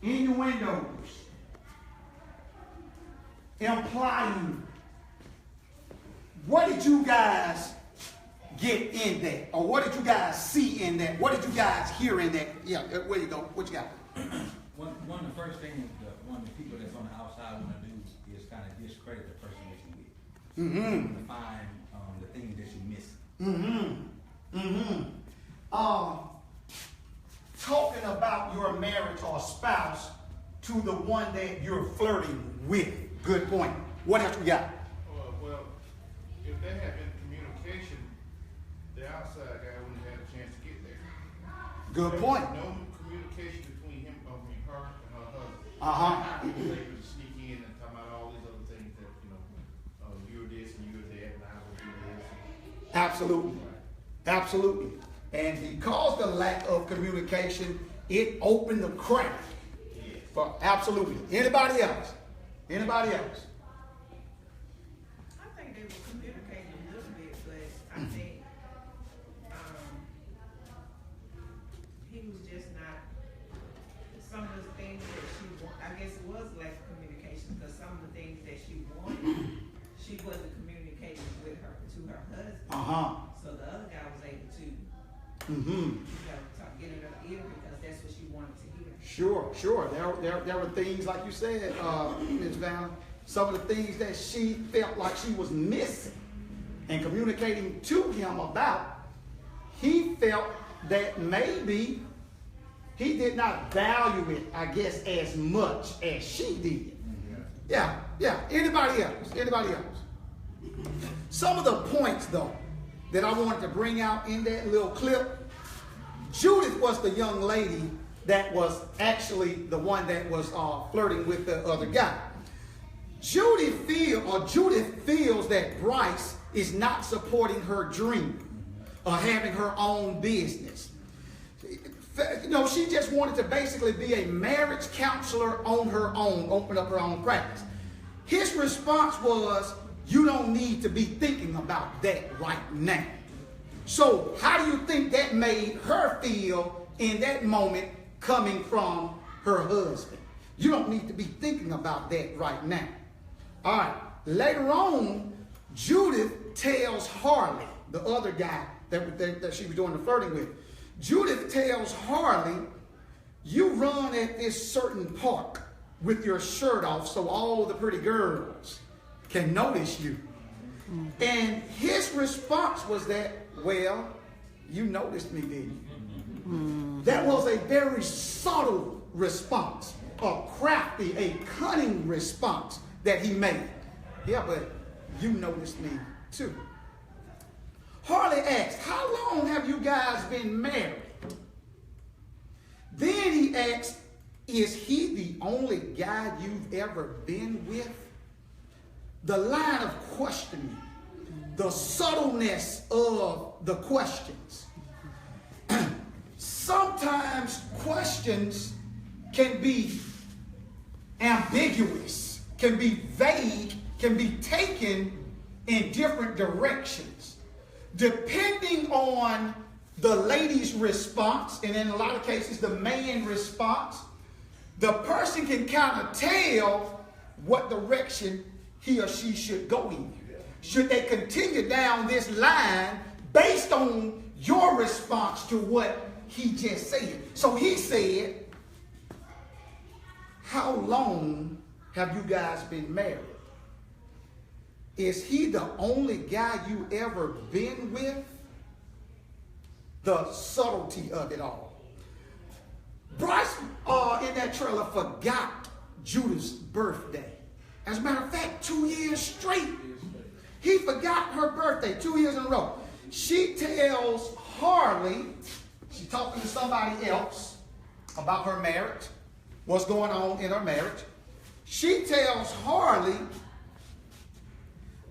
innuendos, implying. What did you guys get in that? Or what did you guys see in that? What did you guys hear in that? Yeah, where you go? What you got? One of the first things that one of the people that's on the outside want to do is kind of discredit the person that you're with. Mm-hmm. To find the things that you're missing. Mm-hmm. Mm-hmm. Talking about your marriage or spouse to the one that you're flirting with. Good point. What else we got? Well, if there had been communication, the outside guy wouldn't have had a chance to get there. Good point. No communication between her and her husband. Uh-huh. He was able to sneak in and talk about all these other things that, you're this and you're that, and I will do this. Absolutely. Absolutely. And because the lack of communication, it opened the crack. Yes. For absolutely. Anybody else? Anybody else? I think they were communicating a little bit, but I think he was just not, some of the things that she wanted, I guess it was lack of communication, because some of the things that she wanted, she wasn't communicating with her, to her husband. Uh-huh. So the other guy was able to, Mm-hmm. get in her ear because that's what she wanted to hear. Sure. There were things, like you said, Ms. Vanna, some of the things that she felt like she was missing and communicating to him about. He felt that maybe he did not value it, I guess, as much as she did. Yeah. Anybody else? Some of the points, though, that I wanted to bring out in that little clip. Judith was the young lady that was actually the one that was flirting with the other guy. Judith feels that Bryce is not supporting her dream of having her own business. She just wanted to basically be a marriage counselor on her own, open up her own practice. His response was, you don't need to be thinking about that right now. So how do you think that made her feel in that moment coming from her husband? You don't need to be thinking about that right now. All right. Later on, Judith tells Harley, the other guy that she was doing the flirting with. Judith tells Harley, you run at this certain park with your shirt off so all the pretty girls can notice you. And his response was that, well, you noticed me, didn't you? That was a very subtle response, a crafty, a cunning response that he made. Yeah, but you noticed me too. Harley asked, how long have you guys been married? Then he asked, is he the only guy you've ever been with? The line of questioning, the subtleness of the questions. Sometimes questions can be ambiguous, can be vague, can be taken in different directions. Depending on the lady's response, and in a lot of cases the man's response, the person can kind of tell what direction he or she should go in. Should they continue down this line based on your response to what he just said? So he said, how long have you guys been married? Is he the only guy you ever been with? The subtlety of it all. Bryce in that trailer forgot Judith's birthday. As a matter of fact, 2 years straight. He forgot her birthday 2 years in a row. She tells Harley, she's talking to somebody else about her marriage, what's going on in her marriage. She tells Harley,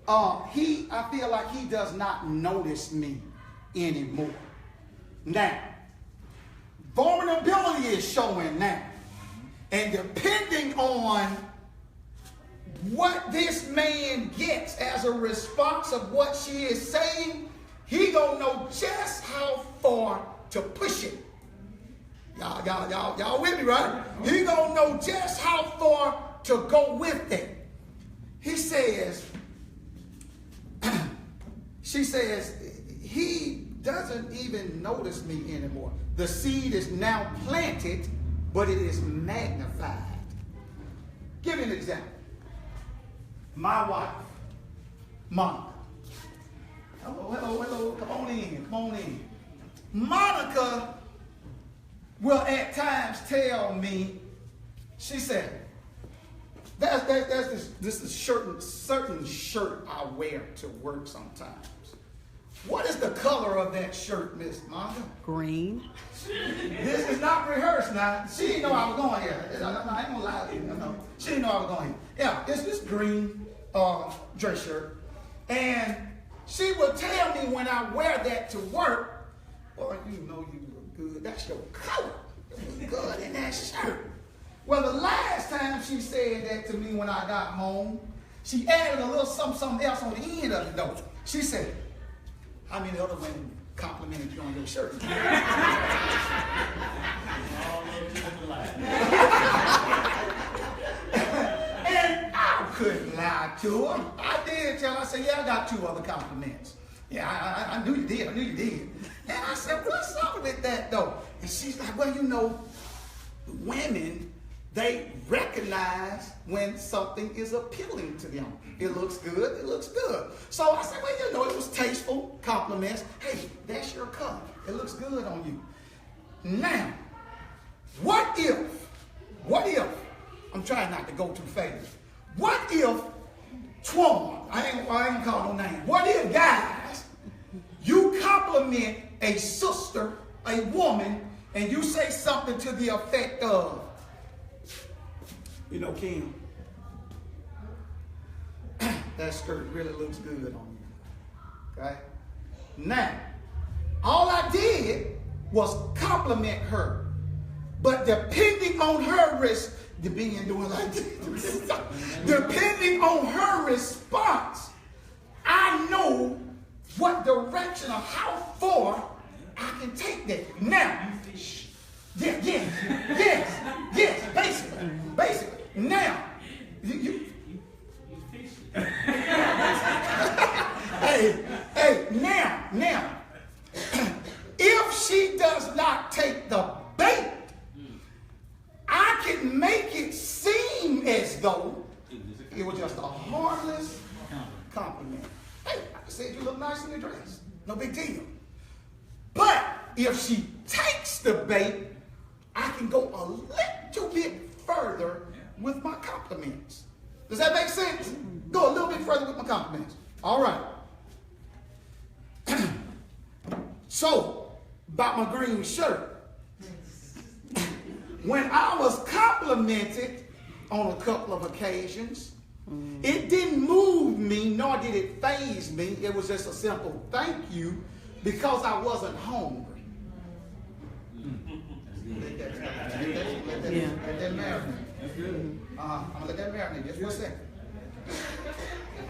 I feel like he does not notice me anymore. Now, vulnerability is showing now. And depending on what this man gets as a response of what she is saying, he gonna know just how far to push it. Y'all with me, right? He gonna know just how far to go with it. He says, she says, he doesn't even notice me anymore. The seed is now planted, but it is magnified. Give me an example. My wife, Monica. Hello, come on in. Monica will at times tell me, she said, there's this certain shirt I wear to work sometimes. What is the color of that shirt, Miss Monica? Green. This is not rehearsed now. She didn't know I was going here. I ain't gonna lie to you. No. She didn't know I was going here. Yeah, it's this green dress shirt. And she would tell me when I wear that to work, boy, you know you look good. That's your color. You look good in that shirt. Well, the last time she said that to me when I got home, she added a little something else on the end of it, though. She said, how many other women complimented you on your shirt? And I couldn't lie to her. I did tell her, I said, yeah, I got 2 other compliments. Yeah, I knew you did. I knew you did. And I said, what's up with that, though? And she's like, well, you know, women, they recognize when something is appealing to them. It looks good, it looks good. So I said, well, you know, it was tasteful compliments. Hey, that's your color. It looks good on you. Now, what if, I'm trying not to go too fast. What if, Twan, I ain't gonna call no name. What if, guys, you compliment a sister, a woman, and you say something to the effect of, you know, Kim, that skirt really looks good on you. Okay? Now, all I did was compliment her. But depending on her depending on her response, I know what direction or how far I can take that. Now, yes, basically. Now, now, if she does not take the bait, I can make it seem as though it was just a harmless compliment. Hey, I said you look nice in your dress. No big deal. But if she takes the bait, I can go a little bit further with my compliments. Does that make sense? Go a little bit further with my compliments. All right. So, about my green shirt. When I was complimented on a couple of occasions, it didn't move me, nor did it faze me. It was just a simple thank you because I wasn't hungry. Let that marinate. I'm going to let that marinate just for a second.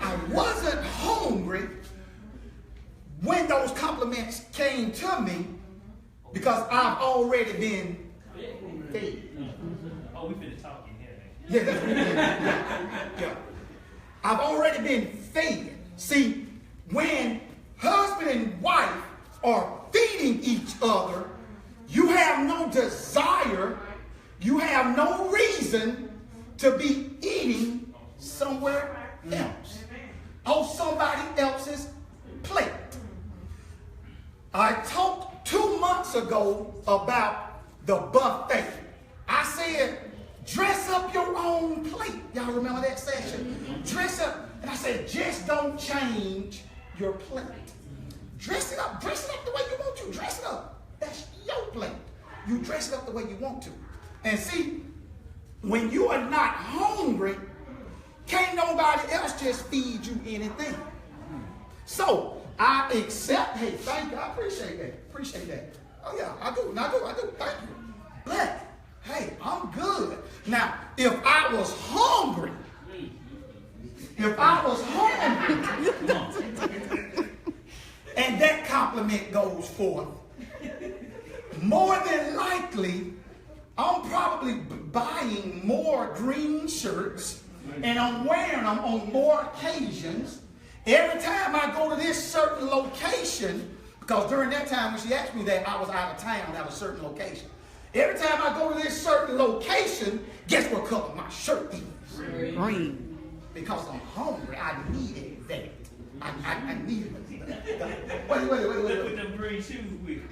I wasn't hungry when those compliments came to me because I've already been fed. Oh, we finna talk in here, man. Yeah. I've already been fed. See, when husband and wife are feeding each other, you have no desire, you have no reason to be eating somewhere else, on somebody else's plate. I talked 2 months ago about the buffet. I said, dress up your own plate. Y'all remember that session? Dress up. And I said, just don't change your plate. Dress it up the way you want to. Dress it up. That's your plate. You dress it up the way you want to. And see, when you are not hungry, can't nobody else just feed you anything. So I accept, hey, thank you, I appreciate that. Oh yeah, I do, thank you. But hey, I'm good. Now, if I was hungry, and that compliment goes forth, more than likely, I'm probably buying more green shirts and I'm wearing them on more occasions. Every time I go to this certain location, because during that time when she asked me that, I was out of town at a certain location. Every time I go to this certain location, guess what color my shirt is? Green. Because I'm hungry. I needed that. I needed that. Wait. Put them green shoes with.